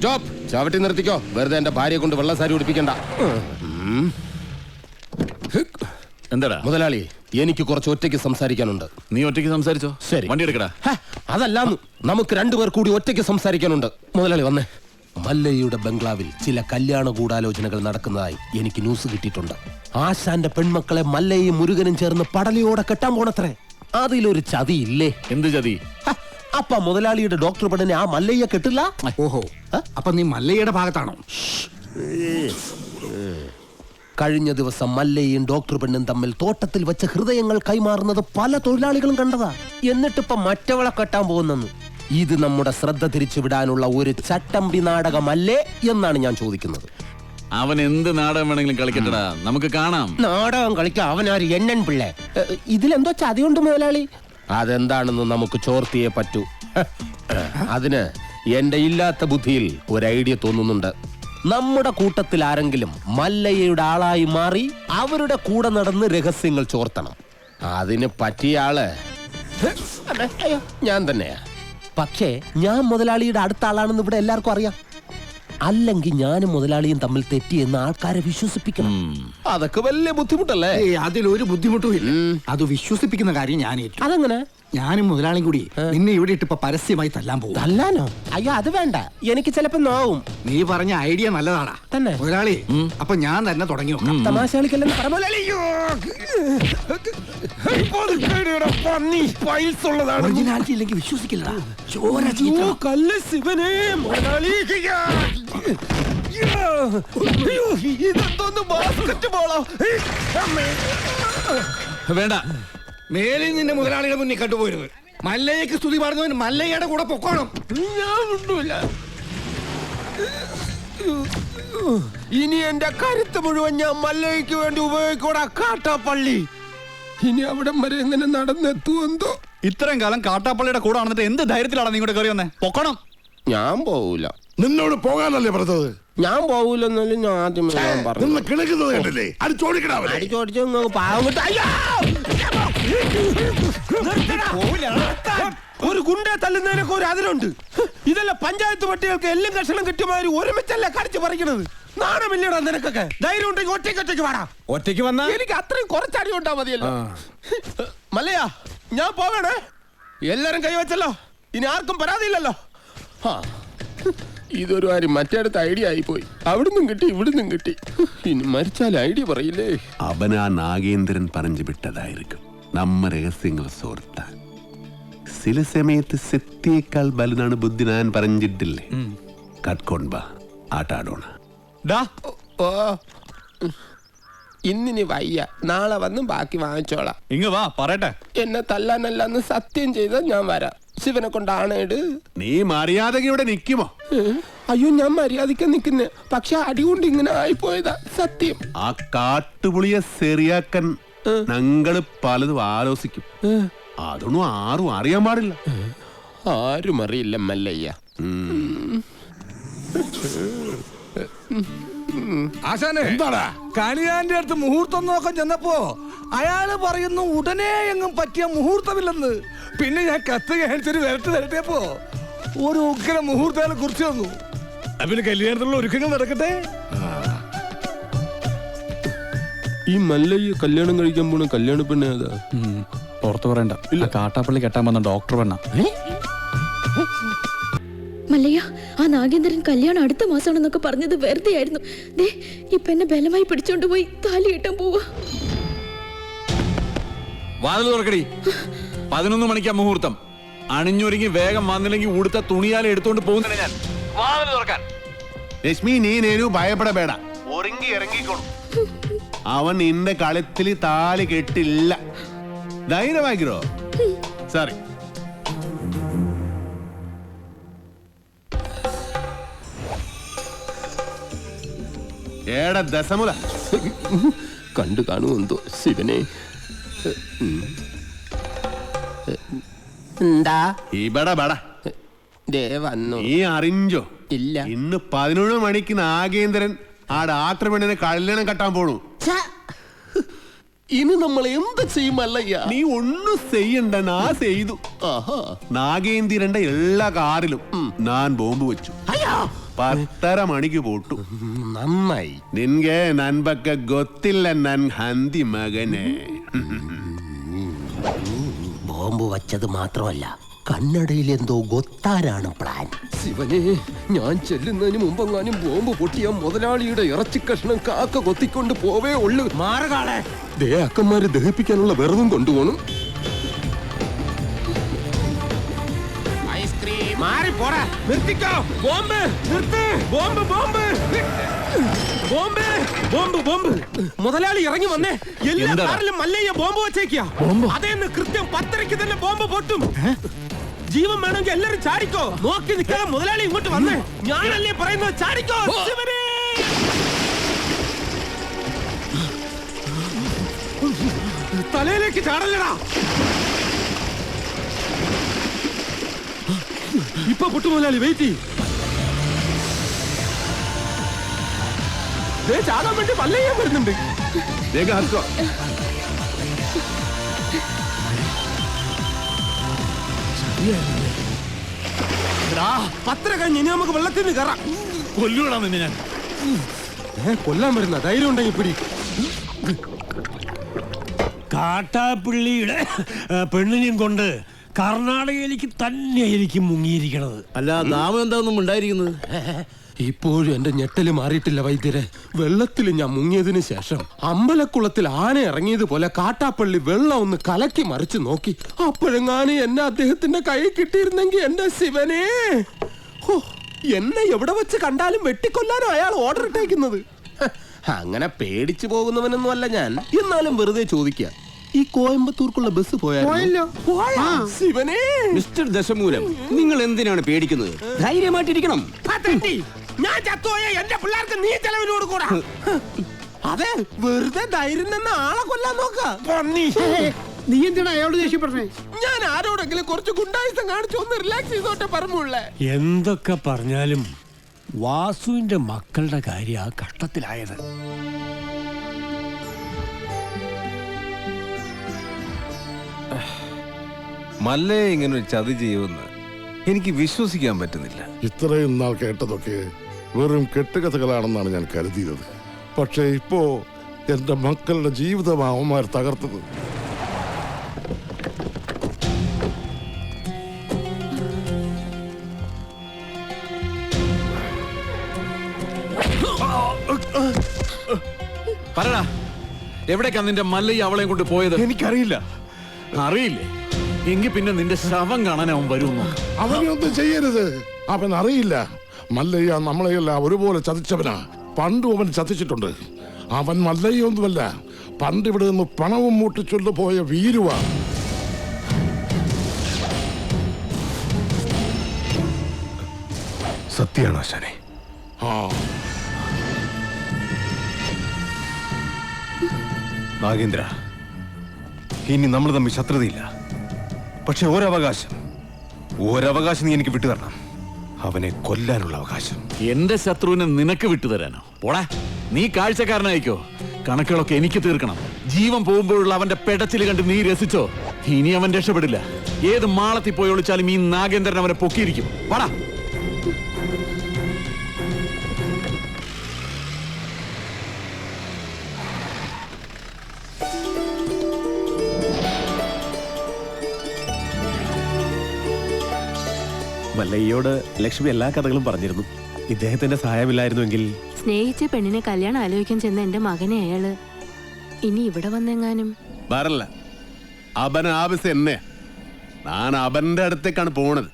Stop. ചവിട്ടി നിർത്തിക്കോ. വെറുതെ എന്റെ ഭാര്യയെ കൊണ്ട് വെള്ളസാരി ഉടുപ്പിക്കണ്ട. എന്താടാ മുതലാളി, എനിക്ക് കുറച്ച് ഒറ്റയ്ക്ക് സംസാരിക്കാനുണ്ട്. നീ ഒറ്റയ്ക്ക് സംസാരിച്ചോ? ശരി, വണ്ടി എടുക്കടാ. അതല്ലാന്ന്, നമുക്ക് രണ്ടുപേർ കൂടി ഒറ്റയ്ക്ക് സംസാരിക്കാനുണ്ട്. മുതലാളി വന്നേ. മല്ലയ്യയുടെ ബംഗ്ലാവിൽ ചില കല്യാണ ഗൂഢാലോചനകൾ നടക്കുന്നതായി എനിക്ക് ന്യൂസ് കിട്ടിയിട്ടുണ്ട്. ആശാന്റെ പെൺമക്കളെ മല്ലയും മുരുകനും ചേർന്ന് പടലിയോടെ കെട്ടാൻ പോണത്രേ. അതിലൊരു ചതി ഇല്ലേ? എന്ത് ചതി? അപ്പ മുതലാളിയുടെ ഡോക്ടർ പെണ്ണിനെ ആ മല്ലയ്യ കെട്ടില്ല. ഓഹോ, അപ്പൊ നീ മല്ലയ്യയുടെ ഭാഗത്താണോ? കഴിഞ്ഞ ദിവസം മല്ലയും ഡോക്ടർ പെണ്ണും തമ്മിൽ തോട്ടത്തിൽ വെച്ച് ഹൃദയങ്ങൾ കൈമാറുന്നത് പല തൊഴിലാളികളും കണ്ടതാ. എന്നിട്ടിപ്പ മറ്റവളെ കെട്ടാൻ പോകുന്നെന്ന്. ഇത് നമ്മുടെ ശ്രദ്ധ തിരിച്ചുവിടാനുള്ള ഒരു ചട്ടമ്പി നാടകമല്ലേ എന്നാണ് ഞാൻ ചോദിക്കുന്നത്. അവൻ എന്ത് നാടകം വേണമെങ്കിലും കളിക്കട്ടടാ, നമുക്ക് കാണാം. നാടകം കളിക്കാൻ അവനാര് എണ്ണൻ പിള്ളേ? ഇതിലെന്തോ ചതിയുണ്ട് മുതലാളി. അതെന്താണെന്ന് നമുക്ക് ചോർത്തിയേ പറ്റൂ. അതിന് എന്റെ ഇല്ലാത്ത ബുദ്ധിയിൽ ഒരു ഐഡിയ തോന്നുന്നുണ്ട്. നമ്മുടെ കൂട്ടത്തിൽ ആരെങ്കിലും മല്ലയ്യയുടെ ആളായി മാറി അവരുടെ കൂടെ നടന്ന് രഹസ്യങ്ങൾ ചോർത്തണം. അതിന് പറ്റിയ ആള് ഞാൻ തന്നെയാ. പക്ഷേ ഞാൻ മുതലാളിയുടെ അടുത്ത ആളാണെന്ന് ഇവിടെ എല്ലാവർക്കും അറിയാം. അല്ലെങ്കിൽ ഞാനും മുതലാളിയും തമ്മിൽ തെറ്റിയെന്ന് ആൾക്കാരെ വിശ്വസിപ്പിക്കണം. അതൊക്കെ വലിയ ബുദ്ധിമുട്ടല്ലേ? അതിലൊരു ബുദ്ധിമുട്ടും ഇല്ല. അത് വിശ്വസിപ്പിക്കുന്ന കാര്യം ഞാൻ ഏറ്റു. അതെങ്ങനെ? ഞാനും മുതലാളിയും കൂടി നിന്നെ ഇവിടെ ഇട്ടിപ്പോ പരസ്യമായി തല്ലാൻ പോകും. തല്ലാനോ? അയ്യോ, അത് വേണ്ട. എനിക്ക് ചിലപ്പോ നോവും. നീ പറഞ്ഞ ഐഡിയ നല്ലതാടാ തന്നെ മുതലാളി. അപ്പൊ ഞാൻ തന്നെ തുടങ്ങി നോക്കാം. തമാശ കളിക്കല്ലെന്ന് പറ മുതലാളി. ഒറിജിനാലിറ്റി ഇല്ലെങ്കിൽ വിശ്വസിക്കില്ല. വേണ്ട, മേലിൽ നിന്റെ മുതലാളിയുടെ മുന്നിൽ കണ്ടുപോയിരുന്നു. മല്ലയ്യക്ക് സ്തുതി പറഞ്ഞവൻ മല്ലയ്യയുടെ കൂടെ പൊക്കോണം. ഇനി എന്റെ കരുത്ത് മുഴുവൻ ഞാൻ മല്ലയ്ക്ക് വേണ്ടി ഉപയോഗിക്കൂടാ. കാട്ടാപ്പള്ളി ഇനി അവിടം വരെ എങ്ങനെ നടന്നെത്തുമെന്തോ. ഇത്രയും കാലം കാട്ടാപ്പള്ളിയുടെ കൂടെ ആണെന്നിട്ട് എന്ത് ധൈര്യത്തിലാണ് നീ ഇങ്ങോട്ട് കയറി വന്നേ? പൊക്കണം. ഞാൻ പോവൂല. നിന്നോട് പോകാനല്ലേ പറഞ്ഞത്? ഞാൻ പോവൂലെന്നല്ലേ ഞാൻ ആദ്യമേ പറഞ്ഞു. കിടക്കുന്നത് കണ്ടില്ലേ? അടിച്ചോടിച്ച് പാവം കിട്ട. ഒരു ഗുണ്ടെ തല്ലുന്നതിനൊക്കെ ഒരു അതിലുണ്ട്. ഇതല്ല പഞ്ചായത്ത് പട്ടികൾക്ക് എല്ലാം കഷണം കിട്ടിയമാതിരി ഒരുമിച്ചല്ല കടിച്ചു പറിക്കണത്. നാണമില്ലടാ നിനക്കൊക്കെ? ധൈര്യം ഉണ്ടെങ്കിൽ ഒറ്റയ്ക്ക് വേണം. ഒറ്റയ്ക്ക് വന്നാ എനിക്ക് അത്രയും കുറച്ചടി ഉണ്ടാ മതിയല്ലോ. മല്ലയാ, ഞാൻ പോവേണേ. എല്ലാരും കൈവച്ചല്ലോ, ഇനി ആർക്കും പരാതിയില്ലല്ലോ. ഇതൊരു കാര്യം മറ്റേടത്ത് ഐഡിയ ആയിപ്പോയി. അവിടുന്നും കിട്ടി ഇവിടുന്നും കിട്ടി. ഇനി മരിച്ചാൽ ഐഡിയ പറയില്ലേ? അവനാ നാഗേന്ദ്രൻ പറഞ്ഞു വിട്ടതായിരിക്കും നമ്മ രഹസ്യങ്ങൾ സോർത്താൻ. ചില സമയത്ത് സത്യേക്കാൾ ബലുതാണ് ബുദ്ധി. ഞാൻ പറഞ്ഞിട്ടില്ലേ? കട്ട്കൊൺബാ ആട്ടാടോണ. ഇന്നിനി വയ്യ, നാളെ വന്ന് ബാക്കി വാങ്ങിച്ചോളാം. ഇങ്ങ വാ പറയട്ടെ. എന്നെ തല്ലാനല്ലെന്ന് സത്യം ചെയ്ത ഞാൻ വരാം. ശിവനെ കൊണ്ടാണേട്. നീ മര്യാദക്ക് ഇവിടെ നിൽക്കുമോ? അയ്യോ, ഞാൻ മര്യാദയ്ക്ക് നിൽക്കുന്നേ. പക്ഷെ അടികൊണ്ട് ഇങ്ങനെ ആയിപ്പോയതാ സത്യം. ആ കാട്ടുപുളിയെ ശരിയാക്കാൻ ഞങ്ങള് പലതും ആലോചിക്കും. അതൊന്നും ആരും അറിയാൻ പാടില്ല. ആരും അറിയില്ല മല്ലയ്യ. ആശാനെ, എന്താടാ കണിയാന്റെ അടുത്ത് മുഹൂർത്തം നോക്കാൻ ചെന്നപ്പോ അയാള് പറയുന്നു ഉടനെ എങ്ങും പറ്റിയ മുഹൂർത്തമില്ലെന്ന്. പിന്നെ ഞാൻ കത്ത് കാണിച്ചൊരു വരട്ടിയപ്പോ ഒരു ഉഗ്ര മുഹൂർത്തങ്ങളെ കുറിച്ച് തന്നു. പിന്നെ കല്യാണത്തിലുള്ള ഒരുക്കങ്ങൾ നടക്കട്ടെ. ഈ മല്ലയ്യ കല്യാണം കഴിക്കാൻ പോണ കല്യാണ പെണ്ണ ഏതാ? പുറത്തു പറയണ്ട. ഇല്ല, കാട്ടാപ്പള്ളി കെട്ടാൻ വന്ന ഡോക്ടർ പെണ്ണ. മല്ലയ്യ, ആ നാഗേന്ദ്രൻ കല്യാണം അടുത്ത മാസമാണെന്നൊക്കെ പറഞ്ഞത് വെറുതെ ആയിരുന്നു. ദേ ഇപ്പൊ എന്നെ ബലമായി പിടിച്ചോണ്ട് പോയി താലി കെട്ടാൻ പോവാ. വാതിൽ തുറക്കടി. 11 മണിക്കാ മുഹൂർത്തം. അണിഞ്ഞൊരുങ്ങി വേഗം വന്നില്ലെങ്കിൽ ഉടുത്ത തുണിയാലെ എടുത്തോണ്ട് പോകുന്നില്ല ഞാൻ. വാതിൽ തുറക്കാൻ. ലക്ഷ്മി, നീ നേരു ഭയപ്പെടಬೇಡ. ഒരുങ്ങി ഇറങ്ങിക്കോളും. അവൻ നിന്റെ കളത്തിൽ താലി കെട്ടില്ല. ധൈര്യമാക്കിരോ. സോറി. ഏടാ ദശമുല കണ്ടു കാണുമെന്തോ ശിവനെ. എന്താ ഇവിടെ ബട ദേ വന്നു. നീ അറിഞ്ഞോ? ഇല്ല. ഇന്ന് 11 മണിക്ക് നാഗേന്ദ്രൻ ആ ഡാക്ടർ പെണ്ണിനെ കല്യാണം കെട്ടാൻ പോണു. ഇനി നമ്മൾ എന്ത് ചെയ്യും മല്ലയ്യ? നീ ഒന്നും ചെയ്യണ്ട, നാ ചെയ്തു. നാഗേന്ദ്രന്റെ എല്ലാ കാറിലും ഞാൻ ബോംബ് വെച്ചു. 10:30 മണിക്ക് പോട്ടു. നന്നായി. നിൻಗೆ ನನ್ ಬಗ್ಗೆ ಗೊತ್ತಿಲ್ಲ ನನ್ ಹಂದಿ ಮಗನೇ. ബോംബ് വച്ചത് മാത്രമല്ല, കണ്ണടയിൽ എന്തോ ഗൊത്താനാണ് പ്ലാൻ. ശിവനെ, ഞാൻ ചെല്ലുന്നതിന് മുമ്പെങ്ങാനും ബോംബ് പൊട്ടിയ മുതലാളിയുടെ ഇറച്ചി കഷ്ണം കാക്ക കൊത്തിക്കൊണ്ട് പോവേ ഉള്ളു. മാറുകാളെ, അക്കന്മാര് ദഹിപ്പിക്കാനുള്ള വെറുതും കൊണ്ടുപോകണം. നിർത്തിക്കോ. ബോംബ് നിർത്ത്. Bomb bomb bomb bomb bomb. മുതലാളി ഇറങ്ങി വന്നേ. എല്ലാ കാറിലും മല്ലയ്യ ബോംബ് വെച്ചേക്കാ. അതേന്ന് കൃത്യം 10:30 തന്നെ ബോംബ് പൊട്ടും. ജീവൻ വേണമെങ്കിൽ എല്ലാരും ചാടിക്കോ. നോക്കി നിൽക്കാതെ മുതലാളി ഇങ്ങോട്ട് വന്നേ. ഞാനല്ലേ പറയുന്നത്, ചാടിക്കോ. ശിവനെ, തലയിലേക്ക് ചാടല്ലടാ. ഇപ്പൊ പൊട്ടു മുതലാളി, വെയിറ്റ് ചെയ്യും. ചാടാൻ വേണ്ടി മല്ലയ്യ വരുന്നുണ്ട്. വേഗം ഹർക്കോ. പത്ര കഴിഞ്ഞ് ഇനി നമുക്ക് വെള്ളത്തിൽ നിന്ന് കയറാം. കൊല്ലൂടാ നിന്നെ ഞാൻ. കൊല്ലാൻ വരുന്ന ധൈര്യം ഉണ്ടെങ്കിൽ പിടി. കാട്ടാപ്പിള്ളിയുടെ പെണ്ണിനെയും കൊണ്ട് കർണാടകയിലേക്ക് തന്നെയായിരിക്കും മുങ്ങിയിരിക്കണത്. അല്ല, നാമം എന്താണെന്നും ഉണ്ടായിരിക്കുന്നത്? ഇപ്പോഴും എന്റെ ഞെട്ടല് മാറിയിട്ടില്ല വൈദ്യരെ. വെള്ളത്തിൽ ഞാൻ മുങ്ങിയതിന് ശേഷം അമ്പലക്കുളത്തിൽ ആന ഇറങ്ങിയതുപോലെ കാട്ടാപ്പള്ളി വെള്ളം ഒന്ന് കലക്കി മറിച്ച് നോക്കി. അപ്പോഴെങ്ങാനും എന്നെ അദ്ദേഹത്തിന്റെ കൈ കിട്ടിയിരുന്നെങ്കിൽ എന്റെ ശിവനെ, എന്നെ എവിടെ വെച്ച് കണ്ടാലും വെട്ടിക്കൊല്ലാനോ അയാൾ ഓർഡർ ഇട്ടേക്കുന്നത്. അങ്ങനെ പേടിച്ചു പോകുന്നവനൊന്നും അല്ല ഞാൻ. എന്നാലും വെറുതെ ചോദിക്കുക, ഈ കോയമ്പത്തൂർക്കുള്ള ബസ് പോയാലോ? ശിവനെ, മിസ്റ്റർ ദശമൂലം, നിങ്ങൾ എന്തിനാണ് പേടിക്കുന്നത്? ധൈര്യമായിട്ടിരിക്കണം. ഞാൻ ചത്തുപോയ എന്റെ പിള്ളേർക്ക് നീ ചെലവിന് കൊടുക്കൂടാ. അതെ, വെറുതെ ധൈര്യം തന്നെ ആളെ കൊല്ലാൻ നോക്ക. നീ എന്തിനാ അയാളോട് ദേഷ്യപ്പെടുന്നേ? ഞാൻ ആരോടെങ്കിലും കുറച്ച് ഗുണ്ടായുസം കാണിച്ചു ഒന്ന് റിലാക്സ് ചെയ്തോട്ടെ പറഞ്ഞുള്ളേ. എന്തൊക്കെ പറഞ്ഞാലും വാസുവിന്റെ മക്കളുടെ കാര്യം ആ കഷ്ടത്തിലായത്. മല്ലയെ ഇങ്ങനെ ഒരു ചതി ചെയ്യുമെന്ന് എനിക്ക് വിശ്വസിക്കാൻ പറ്റുന്നില്ല. ഇത്രയും നാൾ കേട്ടതൊക്കെ വെറും കെട്ടുകഥകളാണെന്നാണ് ഞാൻ കരുതിയത്. പക്ഷേ ഇപ്പോ എന്റെ മക്കളുടെ ജീവിതം അവന്മാർ തകർത്തത്. പറടാ, എവിടേക്കാ നിന്റെ മല്ലയ്യ അവളെയും കൊണ്ട് പോയത്? എനിക്കറിയില്ല. അറിയില്ലേ? എങ്കിൽ പിന്നെ നിന്റെ ശവം കാണാൻ അവൻ വരുമെന്നോ? അവനൊന്നും ചെയ്യരുത്. അവൻ അറിയില്ല. മല്ലയ്യ നമ്മളെയെല്ലാം ഒരുപോലെ ചതിച്ചവനാ. പണ്ടും അവൻ ചതിച്ചിട്ടുണ്ട്. അവൻ മല്ലയ്യൊന്നുമല്ല, പണ്ട് ഇവിടെ നിന്ന് പണവും മൂട്ടിച്ചൊല്ലു പോയ വീരുവാ. സത്യാണോ ആശാനെ? ആ, നാഗേന്ദ്ര, ഇനി നമ്മൾ തമ്മിൽ ശത്രുതയില്ല. പക്ഷെ ഒരവകാശം നീ എനിക്ക് വിട്ടുതരണം. അവനെ കൊല്ലാനുള്ള അവകാശം. എന്റെ ശത്രുവിനെ നിനക്ക് വിട്ടുതരാനോ? പോടാ, നീ കാഴ്ചക്കാരനായിക്കോ. കണക്കുകളൊക്കെ എനിക്ക് തീർക്കണം. ജീവൻ പോകുമ്പോഴുള്ള അവന്റെ പെടച്ചിൽ കണ്ട് നീ രസിച്ചോ? ഇനി അവൻ രക്ഷപ്പെടില്ല. ഏത് മാളത്തിൽ പോയി ഒളിച്ചാലും ഈ നാഗേന്ദ്രൻ അവനെ പൊക്കിയിരിക്കും. വാടാ. മല്ലയ്യോട് ലക്ഷ്മി എല്ലാ കഥകളും പറഞ്ഞിരുന്നു. ഇദ്ദേഹത്തിന്റെ സഹായമില്ലായിരുന്നുവെങ്കിൽ. സ്നേഹിച്ച പെണ്ണിനെ കല്യാണം ആലോചിക്കാൻ ചെന്ന എന്റെ മകനെ അയാള് ഇനി ഇവിടെ വന്നെങ്ങാനും വരല്ല. അവൻ ആവശ്യം എന്നെ. ഞാൻ അവന്റെ അടുത്തേക്കാണ് പോണത്.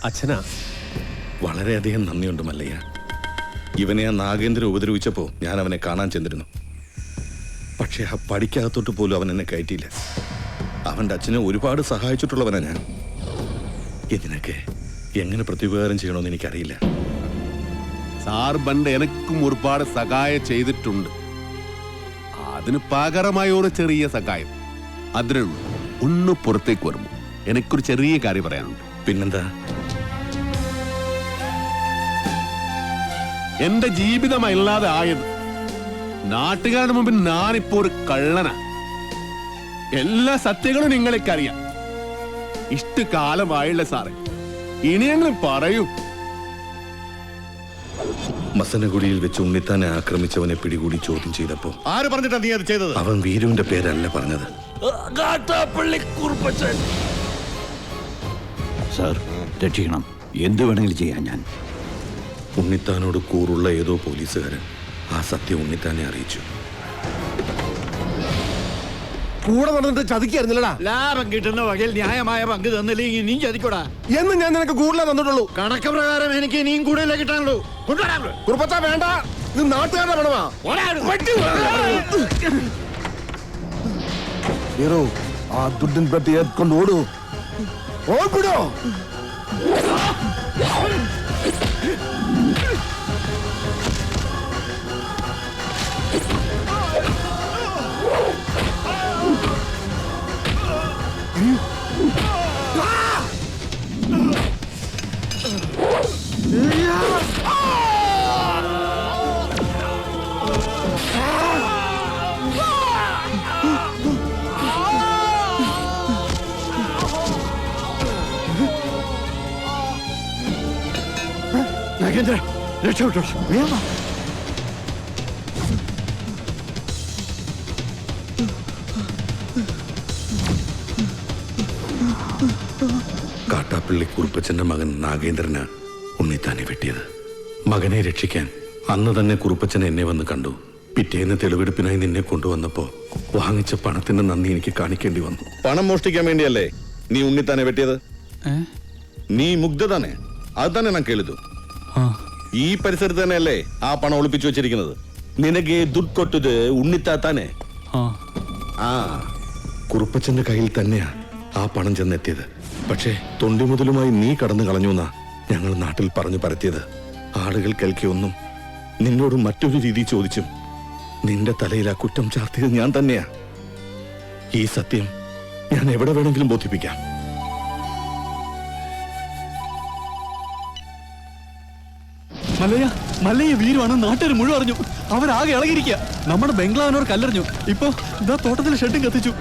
അച്ഛനാ, വളരെയധികം നന്ദിയുണ്ട് മല്ലയ്യ. ഇവനെ ആ നാഗേന്ദ്രൻ ഉപദ്രവിച്ചപ്പോൾ ഞാൻ അവനെ കാണാൻ ചെന്നിരുന്നു. പക്ഷേ ആ പടിക്കകത്തോട്ട് പോലും അവൻ എന്നെ കയറ്റിയില്ല. അവൻ്റെ അച്ഛനെ ഒരുപാട് സഹായിച്ചിട്ടുള്ളവനാ ഞാൻ. ഇതിനൊക്കെ എങ്ങനെ പ്രത്യുപകാരം ചെയ്യണമെന്ന് എനിക്കറിയില്ല. സാർ പണ്ട് എനക്കും ഒരുപാട് സഹായം ചെയ്തിട്ടുണ്ട്. അതിന് പകരമായ ഒരു ചെറിയ സഹായം, അതിനുള്ളൂ. ഒന്ന് പുറത്തേക്ക് വരുമോ? എനിക്കൊരു ചെറിയ കാര്യം പറയാനുണ്ട്. പിന്നെന്താ? എന്റെ ജീവിതമല്ലാതെ ആയത്. നാട്ടുകാരുടെ മുമ്പിൽ ഞാനിപ്പോ ഒരു കള്ളനാ. എല്ലാ സത്യങ്ങളും നിങ്ങൾക്കറിയാം. ഇഷ്ടകാലമായുള്ള സാറേ, ഇനിയെങ്കിലും പറയൂ. മസനഗുഡിയിൽ വെച്ച് ഉണ്ണിത്താനെ ആക്രമിച്ചവനെ പിടികൂടി ചോദ്യം ചെയ്തപ്പോ ആര് പറഞ്ഞിട്ടാ നീ അത് ചെയ്തത്? അവൻ വീരുവിന്റെ പേരല്ല പറഞ്ഞത്. സാർ, രക്ഷിക്കണം. എന്ത് വേണമെങ്കിലും ചെയ്യാൻ ഞാൻ. ഉണ്ണിത്താനോട് കൂറുള്ള ഏതോ പോലീസുകാരൻ ആ സത്യം ഉണ്ണിത്താനെ അറിയിച്ചു. കൂടെ നടന്നിട്ട് ചതിക്കായിരുന്നില്ലടാ. ലാഭം കിട്ടുന്ന വകയിൽ ന്യായമായ പങ്ക് തന്നില്ലെങ്കിൽ നീ ചതിക്കൂടാ. എന്ന് ഞാൻ നിനക്ക് കൂടുതലേ തന്നിട്ടുള്ളൂ. കണക്ക് പ്രകാരം എനിക്ക് ഇനിയും കൂടുതലേ കിട്ടാനുള്ളൂ. കുറുപ്പച്ചാ വേണ്ട, ഇത് നാട്ടുകാരുടെ പണമാ. ഹീറോ, ആ ദുഡ്ഡൻ പെട്ടി ഏത്കൊണ്ട് ഓടൂ. ഓടിപ്പിടോ. നാഗേന്ദ്ര, രക്ഷപ്പെട്ടോ. വേഗം. കാട്ടാപ്പള്ളി കുറുപ്പച്ചന്റെ മകൻ നാഗേന്ദ്രന് ഉണ്ണിത്താനെ വെട്ടിയത്. മകനെ രക്ഷിക്കാൻ അന്ന് തന്നെ കുറുപ്പച്ചൻ എന്നെ വന്ന് കണ്ടു. പിറ്റേന്ന് തെളിവെടുപ്പിനായി നിന്നെ കൊണ്ടുവന്നപ്പോ വാങ്ങിച്ച പണത്തിന്റെ നന്ദി എനിക്ക് കാണിക്കേണ്ടി വന്നു. പണം മോഷ്ടിക്കാൻ വേണ്ടിയല്ലേ നീ ഉണ്ണിത്താനെ വെട്ടിയത്? നീ മുഗ്ധ തന്നെ, അത് തന്നെ ഞാൻ കേളിതു. ഈ പരിസരത്ത് തന്നെയല്ലേ ആ പണം ഒളിപ്പിച്ചു വെച്ചിരിക്കുന്നത്? നിനക്ക് ദുഡ് കൊട്ടത് ഉണ്ണിത്താത്താനെ. ആ കുറുപ്പച്ചന്റെ കയ്യിൽ തന്നെയാ ആ പണം ചെന്നെത്തിയത്. പക്ഷേ തൊണ്ടി മുതലുമായി നീ കടന്നു കളഞ്ഞുവെന്നാ ഞങ്ങൾ നാട്ടിൽ പറഞ്ഞു പരത്തിയത്. ആളുകൾ കേൾക്കിയൊന്നും നിന്നോട് മറ്റൊരു രീതി ചോദിച്ചും നിന്റെ തലയിൽ ആ കുറ്റം ചാർത്തിയത് ഞാൻ തന്നെയാ. ഈ സത്യം ഞാൻ എവിടെ വേണമെങ്കിലും ബോധിപ്പിക്കാം. മല്ലയ്യ വീരുവാണ് നാട്ടുകാർ മുഴുവൻ അറിഞ്ഞു. അവരാകെ ഇളകിയിരിക്കുക. നമ്മുടെ ബംഗ്ലാവിനോട് കല്ലെറിഞ്ഞു. ഇപ്പൊ ഇതാ തോട്ടത്തിൽ ഷെഡും കത്തിച്ചു.